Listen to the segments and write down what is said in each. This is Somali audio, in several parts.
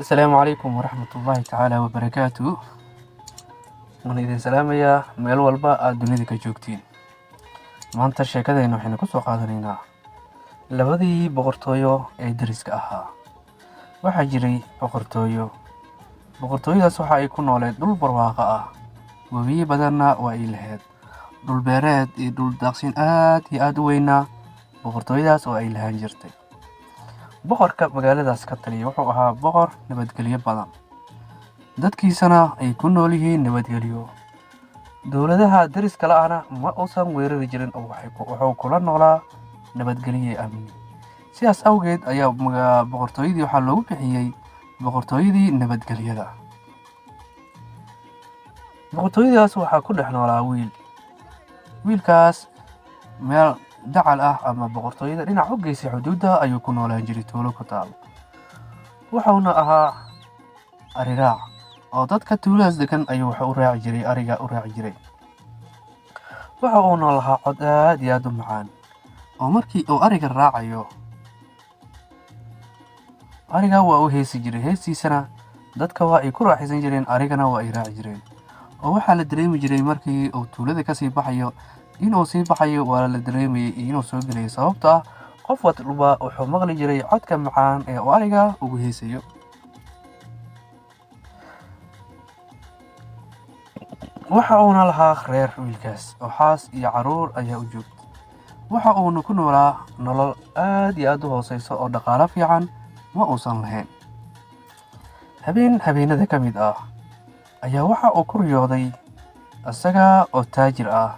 السلام عليكم ورحمة الله تعالى وبركاته. من إذن سلام يا ميل والبا الدنيا كجوكتين. ما أنت الشيكة إنه حين كسر قادرينا لبدي بقرطويو إدريس كأها وحجري بقرطويو سوحا يكون ولد دول برواقة وبي بدنا وإلهاد دول بيراد دول داقسين آد وينا بقرطويو سو إلهان جرتي boqorka magaaladaas ka taliya wuxuu ahaa boqor nabadgelyo badan dadkiisana ay ku nool yihiin nabadgelyo dowladaha dariska la'aana ma uusan weerari jirin oo wuxuu kula noolaa nabadgelyo amni sidaas awgeed ayaa boqortooyadii waxaa loogu bixiyey boqortooyadii nabadgelyada boqortooyadaas waxaa ku dhex noolaa wiilkaas meel dacal ama boqortooyada dhinac u geysay xuduudda ayuu ku noolaan jiray tuulo ku taal wuxuuna ahaa ari raac oo dadka tuuladaas degan ayuu waxa u raaci jiray ariga u raaci jiray waxa uu noolahaa cod aad iyo aad u macaan oo markii uu ariga raacayo ariga waa u heesi jiray heestiisana dadka waa ay ku raaxaysan jireen arigana waa ay raaci jireen oo waxaa la dareemi jiray markii uu tuulada kasii baxayo inuu sii baxayo waa la dareemayay inuu soo gelayo sababtoo ah qof walba wuxuu maqli jiray codka macaan ee uu ariga ugu heesayo waxa uuna lahaa reer wiilkaas oo xaas iyo caruur ayaa u joogtay waxa uuna ku noolaa nolol aad iyo aad u hooseyso oo dhaqaale fiican ma uusan lahayn habeenada ka mid ah ayaa waxa uu ku riyooday isaga oo taajir ah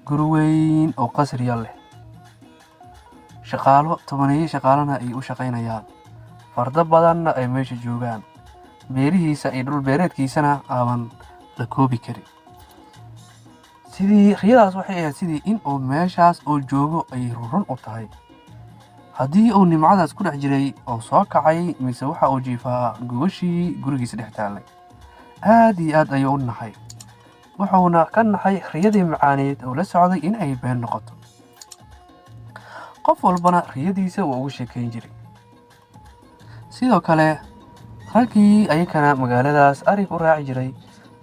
guri weyn oo qasriya leh tobaneeyo shaqaalana ay u shaqaynayaan fardo badanna ay meesha joogaan beerihiisa iyo dhul beereedkiisana aaban la koobi karin riyadaas waxay ahayd sidii in uu meeshaas oo joogo ay run u tahay haddii uu nimcadaas ku dhex jiray oo soo kacay mise waxa uu jiifaa gogashii gurigiisa dhex taallay aad iyo aad ayuu u naxay wuxuuna ka naxay riyadii macaaneed oo la socday in ay been noqoto qof walbana riyadiisa waa ugu sheekayn jiray sidoo kale raggii ayakana magaaladaas arig u raaci jiray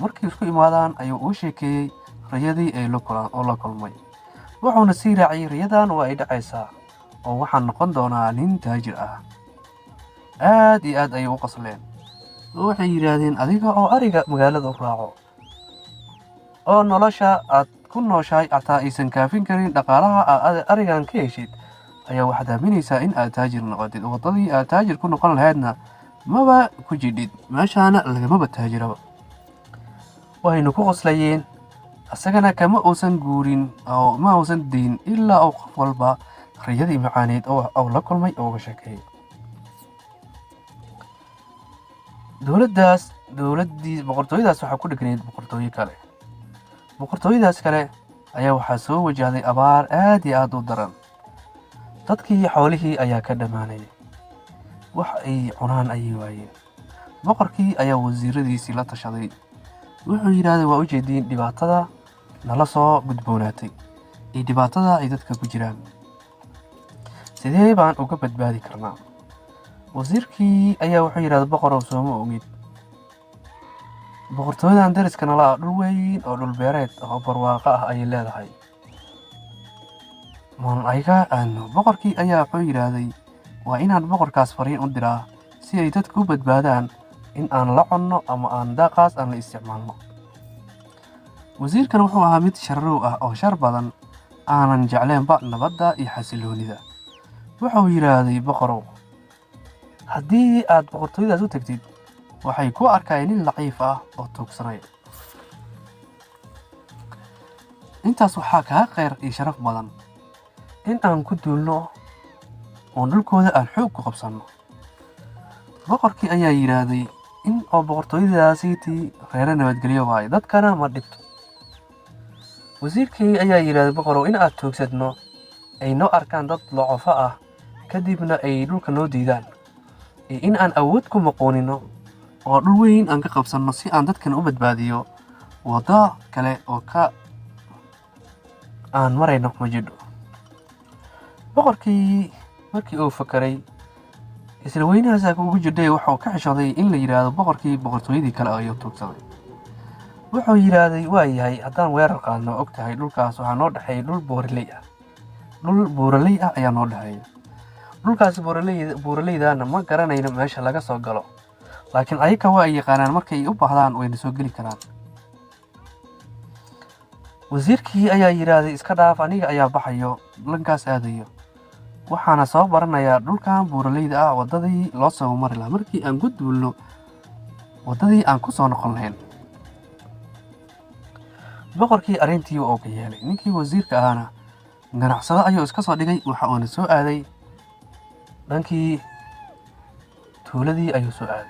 markii isku imaadaan ayuu ugu sheekeeyey riyadii ay la kulmay wuxuuna sii raaciyey riyadan waa ay dhacaysaa oo waxaan noqon doonaa nin taajir ah aad iyo aad ayay u qosleen oo waxay yidhaahdeen adiga oo ariga magaalada u raaco oo nolosha aad ku nooshahay ataa aysan kaafin karin dhaqaalaha aad arigan ka heshid ayaa waxaad aaminaysaa in aad taajir noqotid waddadii aad taajir ku noqon lahaydna maba ku jidhid meeshaana lagamaba taajiraba waynu ku qoslayeen isagana kama uusan guurin oo ma uusan dayn ilaa uu qof walba riyadii macaaneed oo la kulmay oo uga sheekeeyay boqortooyadaas waxaa ku dheganayd boqortooyadaas kale ayaa waxaa soo wajahday abaar aad iyo aad u daran dadkii xoolihii ayaa ka dhammaanayay wax ay cunaan ayay waayeen boqorkii ayaa wasiiradiisii la tashaday wuxuu yidhaahday waa u jeediin dhibaatada nala soo gudboonaatay iyo dhibaatada ay dadka ku jiraan sidee baan uga badbaadi karnaa wasiirkii ayaa wuxuu yidhahday boqorow sooma ogid boqortooyadan dariska nala ah dhul weyn oo dhul beereed oo barwaaqo ah ayay leedahay ayga aadno boqorkii ayaa wuxuu yidhaahday waa inaan boqorkaas fariin u diraa si ay dadku u badbaadaan in aan la cunno ama aan daaqaas aan la isticmaalno wasiirkan wuxuu ahaa mid sharrow ah oo shar badan aanan jecleenba nabadda iyo xasiloonida wuxuu yidhaahday boqorow haddii aad boqortooyadaas u tagtid waxay ku arkayeen nin laciif ah oo tuugsanaya intaas waxaa kaa kheyr iyo sharaf badan in aan ku duulno oo dhulkooda aan xoog ku qabsanno boqorkii ayaa yidhaahday in oo boqortooyadaasiitii reere nabadgelyo waayo dadkana ma dhibto wasiirkii ayaa yidhaahday boqorow in aad toogsadno ay noo arkaan dad locofo ah kadibna ay dhulka noo diidaan iyo in aan awood ku maqoonino oo dhul weyn aan ka qabsanno si aan dadkan u badbaadiyo waddo kale oo aan marayno ma jidho boqorkii markii uu fakaray isla weynahaasaa ugu jirdhay wuxuu ka xishooday in la yidhaahdo boqorkii boqortooyadii kale ayuu tuugsaday. wuxuu yidhaahday waa yahay haddaan weerar qaadno og tahay dhulkaas waxaa noo dhexeeya dhul buuraley ah ayaa noo dhexeeya. dhulkaas buuraleydaana ma garanayno meesha laga soo galo, laakiin ayaga waa ay yaqaanaan markay u baahdaan wayna soo geli karaan. wasiirkii ayaa yidhaahday iska dhaaf, aniga ayaa baxayo dhankaas aadayo, waxaana soo baranayaa dhulkan buuraleyda ah waddadii loo soo mari lahaa markii aan gudbulno waddadii aan ku soo noqon lahayn. boqorkii arrintii uu ka yeelay. ninkii wasiirka ahaana ganacsado ayuu iska soo dhigay, waxa uuna soo aaday dhankii tuuladii ayuu soo aaday.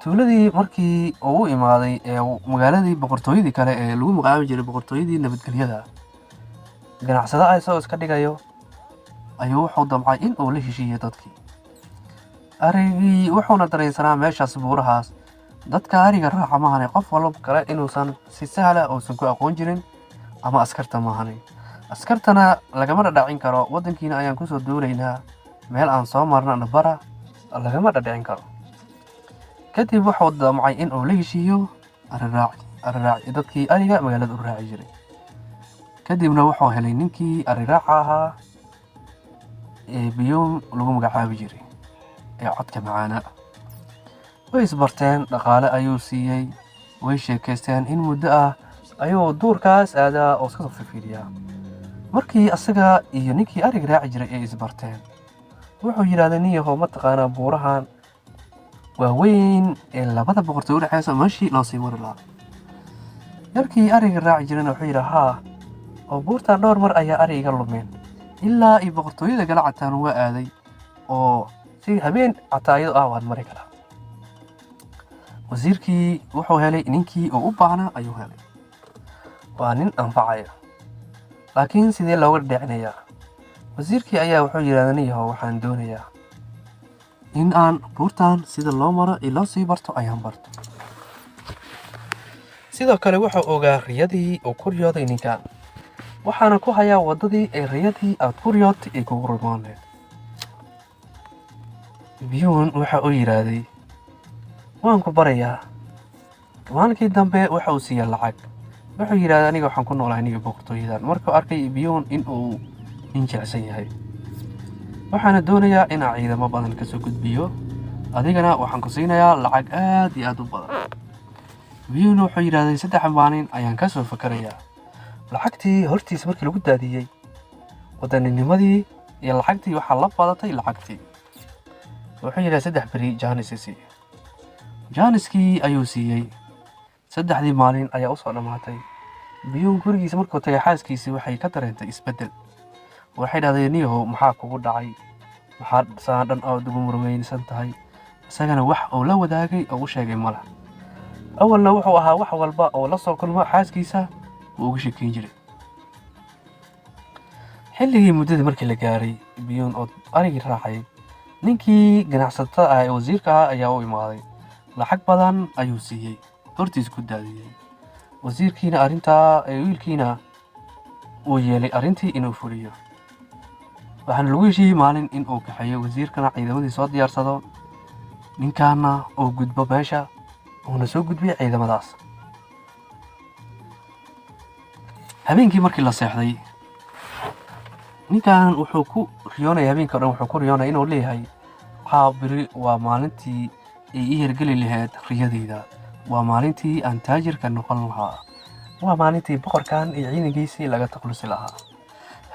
tuuladii markii uu u imaaday ee magaaladii boqortooyadii kale ee lagu magacaabi jiray boqortooyadii nabadgelyada, ganacsado isagoo iska dhigayo ayuu wuxuu damcay in uu la heshiiyo dadkii arigii. wuxuuna dareensanaa meeshaas buurahaas dadka ariga raaca maahane qof walba kale inuusan si sahla uusan ku aqoon jirin, ama askarta maahane. askartana lagama dhadhacin karo, waddankiina ayaan kusoo duulaynaa, meel aan soo marna bara lagama dhadhicin karo. kadib wuxuu damcay in uu la heshiiyo ariraaci dadkii ariga magaalada u raaci jiray. kadibna wuxuu helay ninkii ariraaca ahaa ee biyuun lagu magacaabi jiray ee codka macaana. way isbarteen, dhaqaale ayuu siiyey, way sheekaysteen. in muddo ah ayuu duurkaas aadaa oo iska soo fiiriyaa. markii asaga iyo ninkii ariga raaci jiray ay isbarteen, wuxuu yidhaahday nin yahow mataqaanaa buurahan waaweyn ee labada boqortooy u dhexeysa meeshii loo sii mari lahaa. yarkii ariga raaci jirayna wuxuu yidhi haa, oo buurtan dhowr mar ayaa ari iga lumeen, ilaa iyo boqortooyada gala cataan waa aaday, oo si habeen cataa iyadoo ah waan mari karaa. wasiirkii wuxuu helay ninkii uu u baahnaa ayuu helay. waa nin anfacaya, laakiin sidee looga dhicinayaa? wasiirkii ayaa wuxuu yidhahday nin yahow waxaan doonayaa in aan buurtan sida loo maro iyo loo sii barto ayaan barto. sidoo kale wuxuu ogaa riyadii uu ku riyooday ninkan, waxaana ku hayaa waddadii ay riyadii aad ku riyootay ay kugu rumooneed. biyuun waxa uu yidhaahday waan ku barayaa. maalinkii dambe waxa uu siiyey lacag. wuxuu yidhaahday aniga waxaan ku noolahay aniga boqortooyadan. markuu arkay biyuun in uu nin jecsan yahay, waxaana doonayaa inaan ciidamo badan kasoo gudbiyo, adigana waxaan ku siinayaa lacag aad iyo aad u badan. biyuun wuxuu yidhaahday 3 maalin ayaan kasoo fakarayaa. lacagtii hortiisa markii lagu daadiyey, waddaninimadii iyo lacagtii waxaa la badatay lacagtii. wuxuu yidhaahday 3 beri jaanis sii. jaaniskii ayuu siiyey. 3dii maalin ayaa u soo dhammaatay. biyuun gurigiisa markuu tagay xaaskiisii waxay ka dareentay isbeddel. waxay dhahdeen niyahow maxaa kugu dhacay? maxaad saan dhan aad ugu murmaysan tahay? isagana wax uu la wadaagay oo u sheegay ma laha. awalna wuxuu ahaa wax walba oo la soo kulmo xaaskiisa wuu uga sheekeyn jiray. xilligii muddadii markii la gaaray, biyuun oo arigii raacay, ninkii ganacsatada ah ee wasiirka ah ayaa u imaaday. lacag badan ayuu siiyey, hortiis ku daadiyey. wasiirkiina arrintaa wiilkiina uu yeelay arrintii inuu fuliyo. waxaana lagu heshiiyey maalin in uu kaxeeyo wasiirkana ciidamadii soo diyaarsado, ninkaana uu gudbo meesha uuna soo gudbiyay ciidamadaas. habeenkii markii la seexday, ninkan wuxuu ku riyoonaya habeenka dhan wuxuu ku riyoonaya inuu leeyahay biri waa maalintii ay ii hirgeli lahayd riyadeyda, waa maalintii aan taajirka noqon lahaa, waa maalintii boqorkan iyo ciidankiisii laga taklusi lahaa.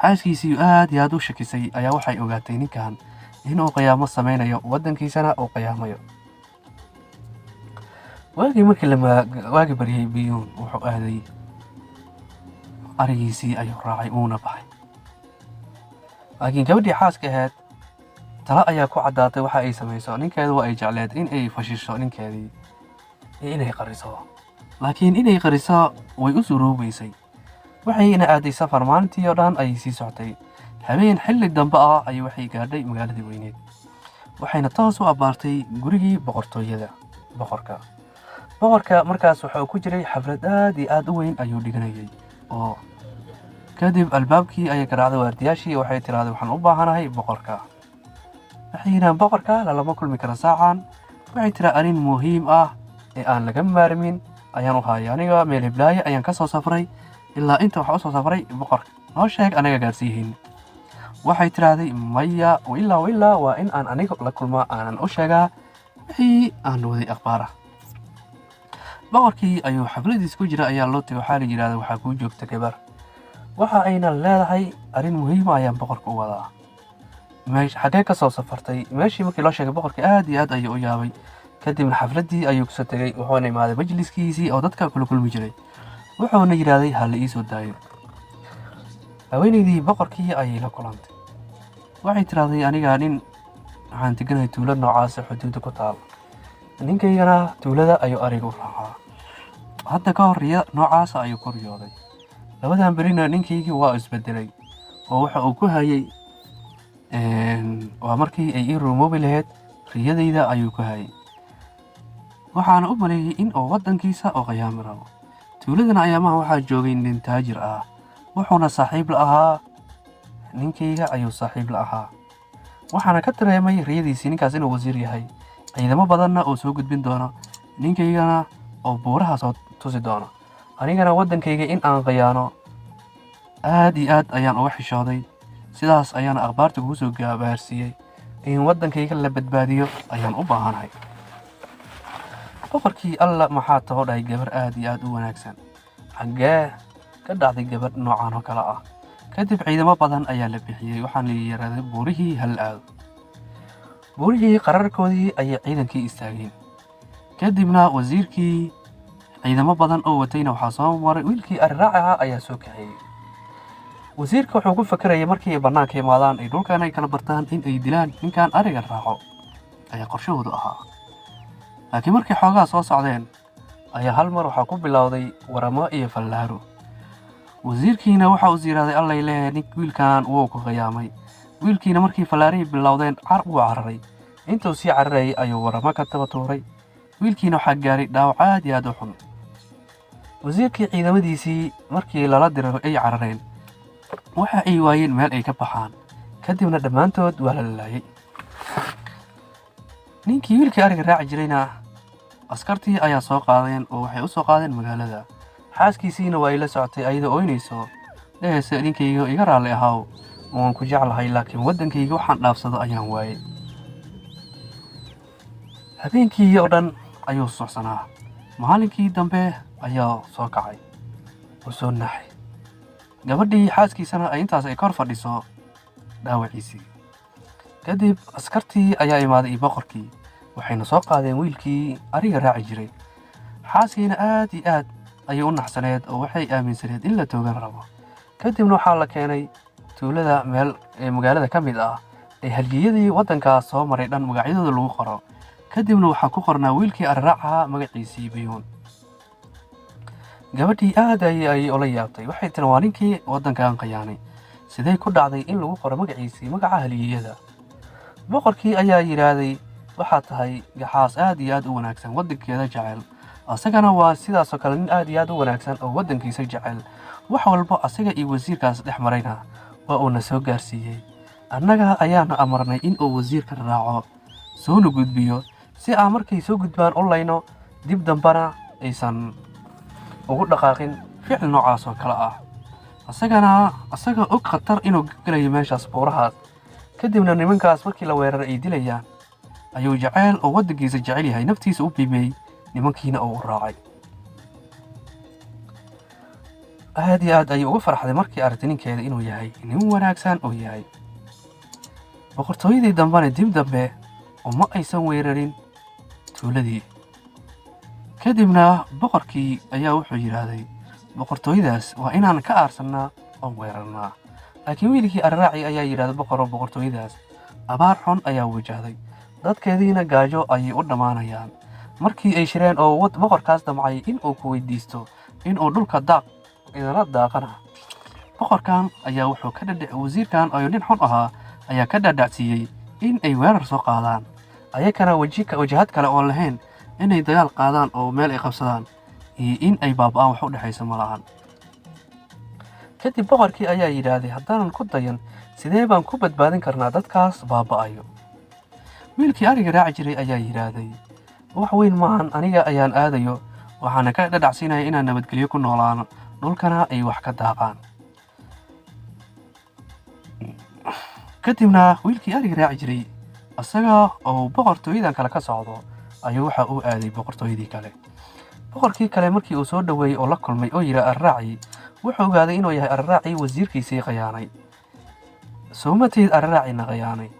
xaaskiisii aad iyo aad u shakisay ayaa waxay ogaatay ninkan inuu qiyaamo sameynayo, waddankiisana uu qiyaamayo. waagii markii waagi baryay, biyuun wuxuu aaday arigiisii ayuu raacay uuna baxay. laakiin gabadhii xaaska ahayd talo ayaa ku caddaatay waxa ay samayso. ninkeedu waa ay jecleed in ay fashisho ninkeedii iyo inay qariso, laakiin inay qariso way u suroobaysay. waxayna aaday safar. maalintii oo dhan ayay sii socotay. habeen xilli dambe ah ayay waxay gaadhay magaaladii weyneed, waxayna toos u abbaartay gurigii boqortooyada boqorka. markaas wuxuu ku jiray xaflad aad iyo aad u weyn ayuu dhiganayay. oo kadib albaabkii ayay garaacday waardiyaashii, waxay tiraahday waxaan u baahanahay boqorka. waxay yidhahaan boqorka lalama kulmi kara saacan. waxay tiraa arrin muhiim ah ee aan laga maarmin ayaan u hayay aniga meel hiblaaye ayaan ka soo safray ilaa inta waxaa u soo safray boqorka noo sheeg anaga gaarsiihin. waxay tiraahday maya ilaa waa in aan aniga la kulmaa aanan u sheegaa wixii aan waday akhbaar ah. boqorkii ayuu xafladiis ku jira ayaa loo tagay waxaa la yidhahda waxaa kuu joogta gabar waxa ayna leedahay arrin muhiima ayaan boqorka u wadaa. xagee ka soo safartay meeshii markii loo sheegay boqorkii aad iyo aad ayuu u yaabay. kadibna xafladdii ayuu kusoo tegey wuxuuna imaaday majliskiisii oo dadka kula kulmi jiray wuxuuna yidhaahday ha la ii soo daayo. haweenaydii boqorkii ayay la kulantay waxay tiraahday aniga nin waxaan teganahay tuulo noocaasa xuduudda ku taal ninkaygana tuulada ayuu ariga u raacaa hadda ka hor riya noocaasa ayuu ku riyooday. labadan berina ninkaygii waa isbedelay oo waxa uu ku hayay waa markii ay ii rumoobi lahayd riyadayda ayuu ku hayay. waxaana u maleeyay in uu waddankiisa oo qiyaami rabo. tuuladana ayaamaha waxaa joogay nin taajir ah wuxuuna saaxiib la ahaa ninkayga ayuu saaxiib la ahaa. waxaana ka dareemay riyadiisii ninkaas inuu wasiir yahay ciidamo badanna oo soo gudbin doono ninkaygana oo buuraha soo tusi doono anigana waddankayga in aan khiyaano aad iyo aad ayaan uga xishooday. sidaas ayaana akhbaarta kugu soo gabaarsiiyey in waddankayga la badbaadiyo ayaan u baahanahay. boqorkii alla maxaa taho dhahay gabar aad iyo aad u wanaagsan xaggee ka dhacday gabadh noocan oo kale ah. kadib ciidamo badan ayaa la bixiyey waxaana la yidhaahday buurihii hal aado. buurihii qararkoodii ayay ciidankii istaageen. kadibna wasiirkii ciidamo badan oo watayna waxaa soo maray wiilkii ari raaci ahaa ayaa soo kaxeeyey. wasiirka wuxuu ku fakarayay markii ay bannaanka imaadaan ay dhulkan ay kala bartaan in ay dilaan ninkan ariga raaco ayaa qorshahoodu ahaa. laakiin markay xoogaa soo socdeen ayaa hal mar waxaa ku bilowday waramo iyo fallaaro. wasiirkiina waxa uu yidhaahday allay leeyahay nin wiilkan wuu ku khiyaamay. wiilkiina markii fallaarihii bilowdeen wuu cararay. intuu sii cararayay ayuu waramo ka daba tuuray. wiilkiina waxaa gaaray dhaawac aad iyo aad u xun. wasiirkii ciidamadiisii markii lala diray ay carareen waxa ay waayeen meel ay ka baxaan. kadibna dhammaantood waa la laayay. ninkii wiilkii ariga raaci jirayna askartii ayaa soo qaadeen oo waxay u soo qaadeen magaalada. xaaskiisiina waa ay la socotay ayadoo ooynayso dhehaysa ninkayga iga raalli ahaaw waan ku jeclahay laakiin waddankayga waxaan dhaafsado ayaan waayay. habeenkii oo dhan ayuu socsanaa. maalinkii dambe ayaa soo kacay oo soo naxay. gabadhii xaaskiisana intaas ay kor fadhiso dhaawaciisii. kadib askartii ayaa imaaday iyo boqorkii waxayna soo qaadeen wiilkii ariga raaci jiray. xaaskiina aad iyo aad ayay u naxsaneed oo waxay aaminsaneed in la toogan rabo. kadibna waxaa la keenay tuulada meel magaalada ka mid ah ee halyeeyadii waddankaas soo maray dhan magacyadooda lagu qoro. kadibna waxaa ku qornaa wiilkii ari raacaha magaciisii bayuun. gabadhii aad ayay ula yaabtay waxay tiri waa ninkii waddankan khiyaanay sidee ku dhacday in lagu qoro magaciisii magaca halyeeyada. boqorkii ayaa yidhaahday waxaa tahay gaxaas aad iyo aad u wanaagsan waddankeeda jecel asagana waa sidaasoo kale nin aad iyo aad u wanaagsan oo waddankiisa jecel. wax walba asaga iyo wasiirkaas dhex marayna waa uuna soo gaarsiiyey. annaga ayaana amarnay in uu wasiirka raaco soona gudbiyo si aan markay soo gudbaan u layno dib dambana aysan ugu dhaqaaqin ficil noocaas oo kale ah. asaga og khatar inuu gelayo meeshaas buurahaas. kadibna nimankaas markii la weeraray ay dilayaan ayuu jecel oo waddankiisa jecel yahay naftiisa u biimeeyey nimankiina uu raacay. aad iyo aad ayay uga farxday markii aragtay ninkeeda inuu yahay nin wanaagsan oo yahay. boqortooyadii dambena dib dambe uma aysan weerarin tuuladii. kadibna boqorkii ayaa wuxuu yidhaahday boqortooyadaas waa inaan ka aarsannaa oon weerarnaa. laakiin wiilkii ari raaci ayaa yidhahday boqortooyadaas abaar xun ayaa wajahday dadkeediina gaajo ayay u dhammaanayaan. markii ay shireen oo boqorkaas damcay in uu ku weydiisto in uu dhulka idala daaqana boqorkan ayaa wuxuu ka wasiirkan oo nin xun ahaa ayaa ka dhadhacsiiyey in ay weerar soo qaadaan ayakana wajahad kale oo lahayn inay dagaal qaadaan oo meel ay qabsadaan iyo in ay baaba'aan wax u dhexaysa ma lahan. kadib boqorkii ayaa yidhaahday haddaanan ku dayan sidee baan ku badbaadin karnaa dadkaas baaba'ayo. wiilkii ariga raaci jiray ayaa yidhaahday, wax weyn maahan, aniga ayaan aadayo, waxaana ka dhadhacsiinaya inaan nabadgelyo ku noolaano, dhulkana ay wax ka daaqaan. kadibna wiilkii ariga raaci jiray asaga oo boqortooyadan kale ka socdo ayuu waxa uu aaday boqortooyadii kale. boqorkii kale markii uu soo dhaweeyey oo la kulmay oo yidhi arraaci, wuxuu ogaaday inuu yahay arraaci wasiirkiisii khiyaanay. soo mateed arraacina khiyaanay.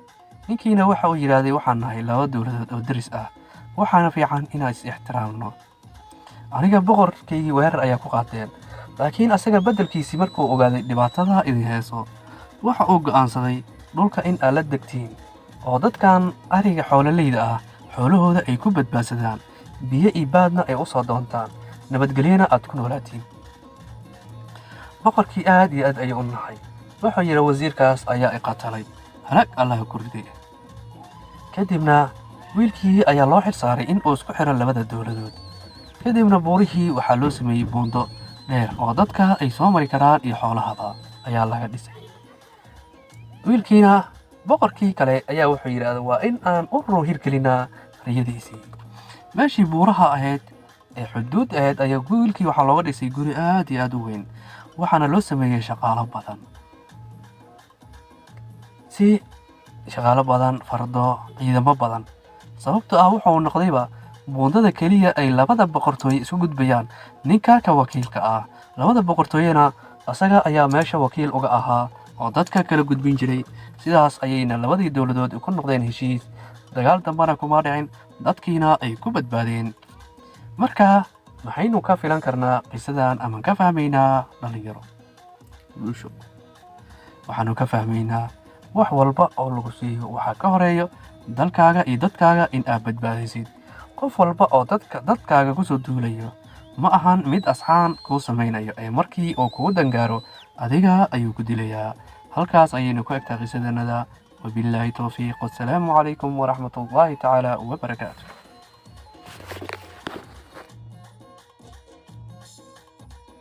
ninkiina waxa uu yidhaahday, waxaan nahay laba dowladood oo daris ah, waxaana fiican inaan is ixtiraamno. aniga boqorkaygii weerar ayaa ku qaateen, laakiin asaga beddelkiisii markuu ogaaday dhibaatada idin heeso, waxa uu go'aansaday dhulka in aad la degtiin oo dadkan ariga xoololeyda ah xoolahooda ay ku badbaadsadaan, biyo iyo baadna ay u soo doontaan, nabadgelyana aad ku noolaatiin. boqorkii aad iyo aad ayuu u naxay. wuxuu yidhi, wasiirkaas ayaa i qatalay, halaag allah ku riday. kadibna wiilkii ayaa loo xil saaray in uu isku xiro labada dowladood. kadibna buurihii waxaa loo sameeyey buundo dheer oo dadka ay soo mari karaan iyo xoolahaba ayaa laga dhisay. wiilkiina boqorkii kale ayaa wuxuu yidhaahday, waa in aan u hirgelinaa riyadiisii. meeshii buuraha ahayd ee xuduud ahayd ayaa wiilkii waxaa looga dhisay guri aad iyo aad u weyn, waxaana loo sameeyey shaqaalo badan, fardo, ciidamo badan. sababtoo ah wuxuu noqdayba buundada keliya ay labada boqortooye isu gudbayaan ninka ka wakiilka ah. labada boqortooyena asaga ayaa meesha wakiil uga ahaa oo dadka kala gudbin jiray. sidaas ayayna labadii dowladood ku noqdeen heshiis, dagaal dambana kuma dhicin, dadkiina ay ku badbaadeen. marka maxaynu ka filan karnaa qisadan ama ka fahmaynaa dhalinyaro bulsho? waxaanu ka fahmaynaa wax walba oo lagu siiyo waxaa ka horeeyo dalkaaga iyo dadkaaga in aad badbaadaysid. qof walba oo dadkaaga kusoo duulayo ma ahan mid asxaan kuu samaynayo, ee markii uu kugu dangaaro adiga ayuu ku dilayaa. halkaas ayaynu ku egtaa qisadanada. wabilaahi towfiiq, wassalaamu calaykum waraxmatullaahi tacaala wabarakaatu.